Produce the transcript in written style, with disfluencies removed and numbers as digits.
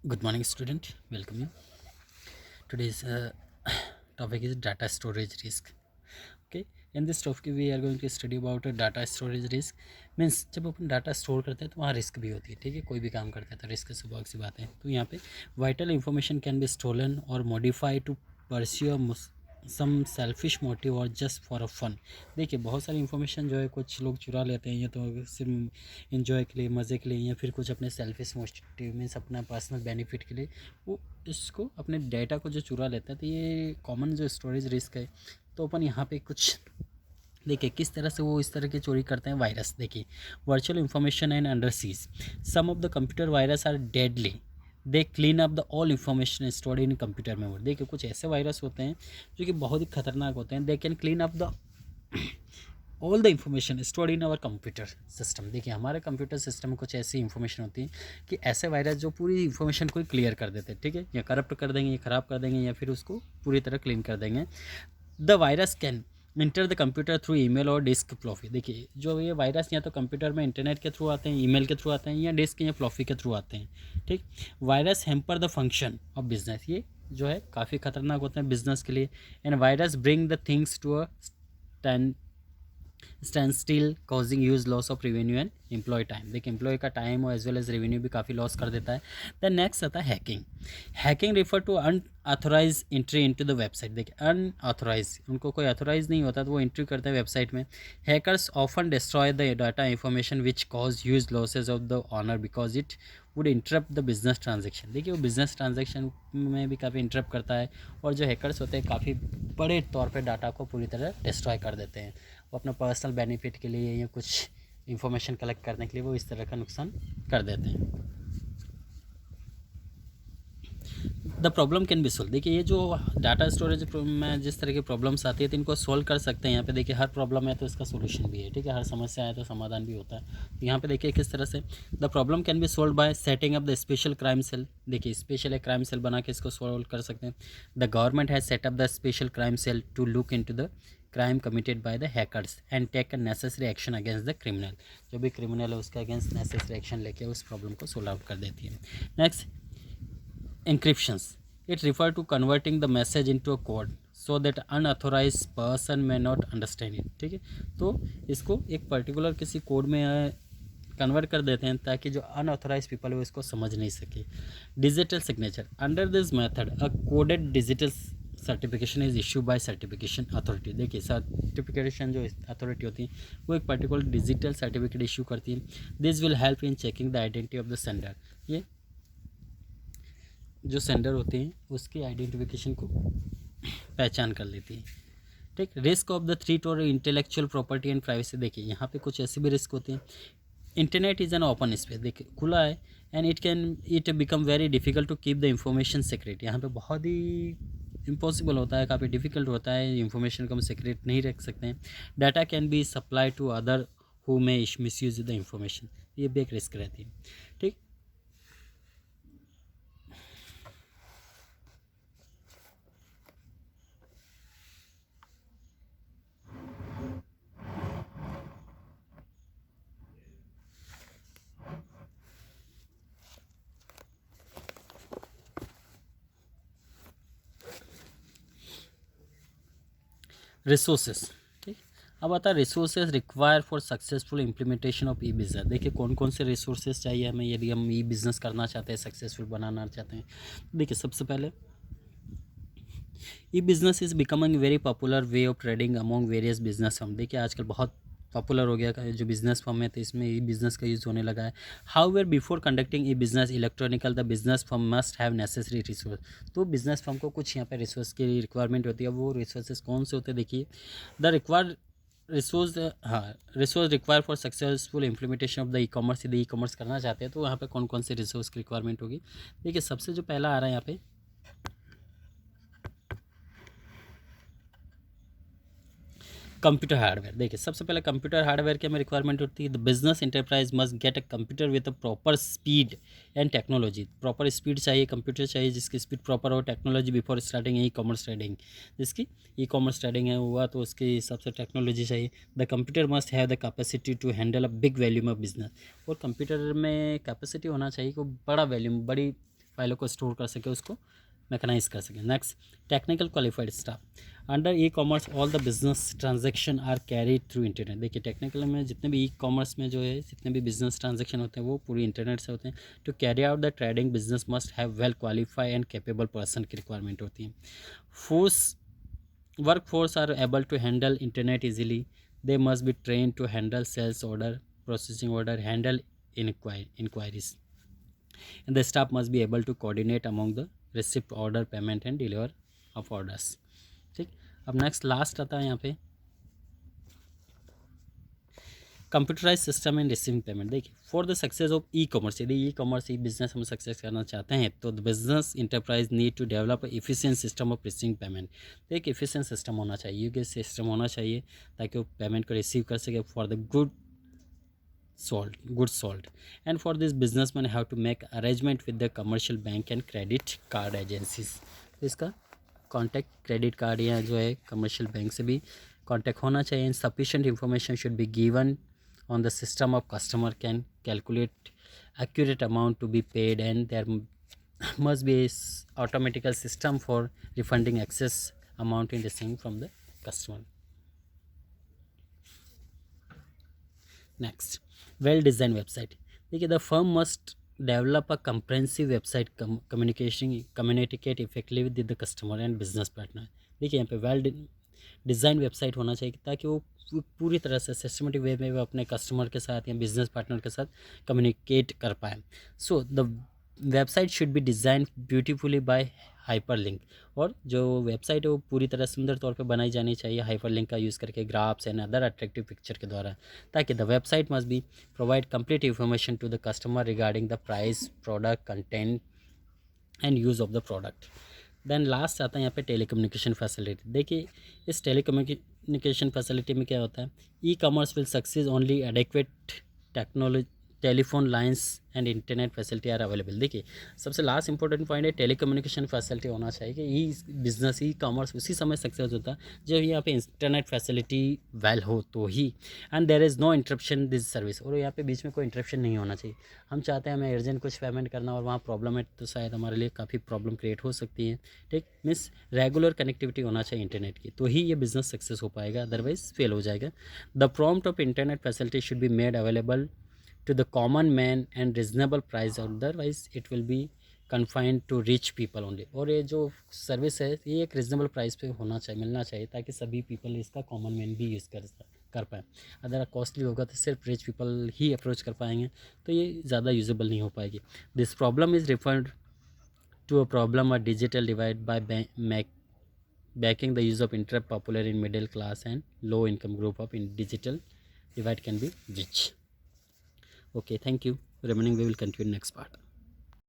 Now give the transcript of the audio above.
Good morning, student. Welcome you. Today's topic is data storage risk. Okay. In this topic, we are going to study about data storage risk. Means जब अपन data store करते हैं तो वहाँ risk भी होती है, ठीक है। कोई भी काम करते हैं तो रिस्क स्वभाविक सी बात है। तो यहाँ पे vital information can be stolen और modify to pursue some selfish motive और जस्ट फॉर अ फन। देखिए बहुत सारी इन्फॉर्मेशन जो है कुछ लोग चुरा लेते हैं, या तो सिर्फ इंजॉय के लिए, मज़े के लिए, या फिर कुछ अपने सेल्फिश मोटिव मीन्स अपना पर्सनल बेनिफिट के लिए वो इसको अपने डाटा को जो चुरा लेता है। तो ये कॉमन जो स्टोरेज रिस्क है। तो अपन यहाँ पे कुछ देखिए किस तरह से वो इस तरह की चोरी करते हैं। वायरस देखिए, virtual information and under siege some of the computer virus are deadly, they clean up the all information stored in computer memory. देखिए कुछ ऐसे वायरस होते हैं जो कि बहुत ही खतरनाक होते हैं। They can clean up the all the information stored in our computer system. देखिए हमारे कंप्यूटर सिस्टम में कुछ ऐसी इंफॉर्मेशन होती है कि ऐसे वायरस जो पूरी इंफॉर्मेशन को क्लियर कर देते हैं, ठीक है, या करप्ट कर देंगे, या ख़राब कर देंगे, या फिर उसको पूरी तरह क्लीन कर देंगे। The virus can enter the computer through email और डिस्क फ्लॉफी। देखिए जो ये वायरस या तो कंप्यूटर में इंटरनेट के थ्रू आते हैं, ईमेल के थ्रू आते हैं, या डिस्क या फ्लॉफी के थ्रू आते हैं, ठीक। Virus hamper the function of business, ये जो है काफ़ी खतरनाक होते हैं बिजनेस के लिए। And virus bring the things to a standstill causing huge loss of revenue and employ time. देखिए एम्प्लॉय का टाइम और एज वेल एज रेवेन्यू भी काफ़ी लॉस कर देता है। द नेक्स्ट आता है hacking. Hacking refer to unauthorised entry into the website. देखिए अनऑथोराइज, उनको कोई ऑथोराइज नहीं होता तो वो एंट्री करते हैं वेबसाइट में। Hackers often destroy the data information which cause huge losses of the owner because it would interrupt the business transaction. देखिए वो बिजनेस ट्रांजेक्शन में भी काफ़ी इंटरप्ट करता है, और जो हैकर्स होते हैं काफ़ी बड़े तौर पे डाटा को पूरी तरह डिस्ट्रॉय कर देते हैं। वो अपना पर्सनल बेनिफिट के लिए या कुछ इंफॉर्मेशन कलेक्ट करने के लिए वो इस तरह का नुकसान कर देते हैं। The problem can be solve. देखिए ये जो डाटा स्टोरेज में जिस तरह की प्रॉब्लम्स आती है तो इनको सोल्व कर सकते हैं। यहाँ पे देखिए हर प्रॉब्लम है तो इसका सोल्यूशन भी है, ठीक है, हर समस्या है तो समाधान भी होता है। तो यहाँ पे देखिए किस तरह से the problem can be solve by setting up the special crime cell. देखिए स्पेशल एक क्राइम सेल बना के इसको सोल्व कर सकते हैं। The government has set up the special crime cell to look into the crime committed by the hackers and take necessary action against the criminal. जो भी क्रिमिनल है उसके अगेंस्ट नेसेसरी एक्शन लेके उस प्रॉब्लम को सोल्व आउट कर देती है। Next, encryptions, it refer to converting the message into a code so that unauthorized person may not understand it, ठीक है। तो इसको एक पर्टिकुलर किसी कोड में कन्वर्ट कर देते हैं ताकि जो अनऑथोराइज पीपल है वो इसको समझ नहीं सके। Digital signature, under this method a coded digital certification is issue bye certification authority. देखिए सर्टिफिकेशन जो अथॉरिटी होती है वो एक पर्टिकुलर डिजिटल सर्टिफिकेट इशू करती है। This will help in checking the identity of the sender. ये जो सेंडर होते हैं उसकी आइडेंटिफिकेशन को पहचान कर लेती है, ठीक। रिस्क ऑफ द थ्रीट और इंटेलेक्चुअल प्रॉपर्टी एंड प्राइवेसी। देखिए यहाँ पे कुछ ऐसे भी रिस्क होते हैं। Internet is an open space, देखिए खुला है, and it become very difficult to keep the information secret. यहाँ पे बहुत ही इम्पॉसिबल होता है, काफ़ी डिफिकल्ट होता है, इंफॉर्मेशन को हम सीक्रेट नहीं रख सकते हैं। Data can be supply to other who may misuse the information, ये भी एक रिस्क रहती है, ठीक। रिसोर्सेस, ठीक। अब आता है resources require for successful implementation of E business. देखिए कौन कौन से रिसोर्सेज चाहिए हमें यदि हम ई बिज़नेस करना चाहते हैं, सक्सेसफुल बनाना चाहते हैं। देखिए सबसे पहले e business is becoming very popular way of trading among various business firm. देखिए आजकल बहुत पॉपुलर हो गया जो बिज़नेस फर्म है तो इसमें ई बिज़नेस का यूज़ होने लगा है। However before conducting E business electronical the business firm must have necessary resource. तो बिज़नेस फर्म को कुछ यहाँ पे रिसोर्स की रिक्वायरमेंट होती है। वो रिसोर्सेज कौन से होते हैं देखिए, द रिक्वायर्ड रिसोर्स, हाँ, resource require for successful implementation of the E commerce. यदि ई कॉमर्स करना चाहते हैं तो यहाँ पे कौन कौन से रिसोर्स की रिक्वायरमेंट होगी। देखिए सबसे जो पहला आ रहा है यहाँ पे कंप्यूटर हार्डवेयर। देखिए सबसे पहले कंप्यूटर हार्डवेयर की हमें रिक्वायरमेंट होती है। The business enterprise must get a computer with a proper speed and technology. Proper speed चाहिए, कंप्यूटर चाहिए जिसकी स्पीड प्रॉपर हो, technology before starting e commerce trading. जिसकी ई कॉमर्स ट्रेडिंग है हुआ तो उसके हिसाब से टेक्नोलॉजी चाहिए। The computer must have the capacity to handle a big volume of business. और कंप्यूटर में कैपेसिटी होना चाहिए कि बड़ा वैल्यूम, बड़ी फाइलों को स्टोर कर सके, उसको मैकेनाइज कर सके। Next, technical qualified staff. Under e commerce all the business transaction are carried through internet. देखिए टेक्निकल में जितने भी ई कॉमर्स में जो है जितने भी बिजनेस ट्रांजेक्शन होते हैं वो पूरी इंटरनेट से होते हैं। To carry out the trading business must have well qualified and capable person की रिक्वायरमेंट होती है। Force workforce are able to handle internet easily. They must be trained to handle sales order, processing order, handle inquiries, and the staff must be able to coordinate among the receipt order, payment and deliver of orders। ठीक, अब next last आता है यहाँ पे computerise system and receiving payment. देखिए for the success of e commerce, यदि e commerce e business हम success करना चाहते हैं तो the business enterprise need to develop efficient system of receiving payment. तो एक इफिशिएंट सिस्टम होना चाहिए, योग्य सिस्टम होना चाहिए ताकि वो पेमेंट को रिसीव कर सके for the goods sold, and for this businessman have to make arrangement with the commercial bank and credit card agencies। तो इसका कॉन्टैक्ट क्रेडिट कार्ड या जो है कमर्शियल बैंक से भी कॉन्टैक्ट होना चाहिए। And sufficient information should be given on the system of customer can calculate accurate amount to be paid, and there must be automatical system for refunding excess amount in receiving from the customer। Next, well designed website। देखिए the firm must develop a comprehensive website communicate effectively with the customer and business partner। देखिए यहाँ पे well design website होना चाहिए ताकि वो पूरी तरह से सिस्टमेटिक वे में वो अपने कस्टमर के साथ या बिजनेस पार्टनर के साथ कम्युनिकेट कर पाए। So the website should be design beautifully by hyperlink, और जो वेबसाइट है वो पूरी तरह सुंदर तौर पे बनाई जानी चाहिए हाइपरलिंक का यूज़ करके, graphs and other attractive picture के द्वारा, ताकि the website must be provide complete information to the customer regarding the price, product, content and use of the product. Then last आता है यहाँ पे टेलीकम्युनिकेशन फैसिलिटी। देखिए इस टेलीकम्युनिकेशन फैसिलिटी में क्या होता है, e commerce will success only adequate technology telephone lines and internet facility are available. देखिए सबसे लास्ट इंपॉर्टेंट पॉइंट है टेलीकम्युनिकेशन फैसिलिटी होना चाहिए कि ई बिजनेस ई कॉमर्स उसी समय सक्सेस होता है जब यहाँ पे इंटरनेट फैसिलिटी वेल हो तो ही, and there is no interruption this service, और यहाँ पे बीच में कोई इंटरप्शन नहीं होना चाहिए। हम चाहते हैं हमें अर्जेंट कुछ पेमेंट करना और वहाँ प्रॉब्लम है तो शायद हमारे लिए काफ़ी प्रॉब्लम क्रिएट हो सकती है। ठीक, मीन्स रेगुलर कनेक्टिविटी होना चाहिए इंटरनेट की, तो ही ये बिजनेस सक्सेस हो पाएगा, अदरवाइज फेल हो जाएगा। The prompt of internet facility should be made available to the common man and reasonable price, otherwise it will be confined to rich people only। और ये जो सर्विस है ये एक रिजनेबल प्राइस पे होना चाहिए, मिलना चाहिए ताकि सभी पीपल इसका कॉमन मैन भी यूज़ कर पाए। अगर कॉस्टली होगा तो सिर्फ रिच पीपल ही अप्रोच कर पाएंगे, तो ये ज़्यादा यूजेबल नहीं हो पाएगी। This problem is referred to a problem of digital divide by backing the use of internet popular in middle class and low income group of in digital divide can be bridged। Okay, thank you. Remaining we will continue next part.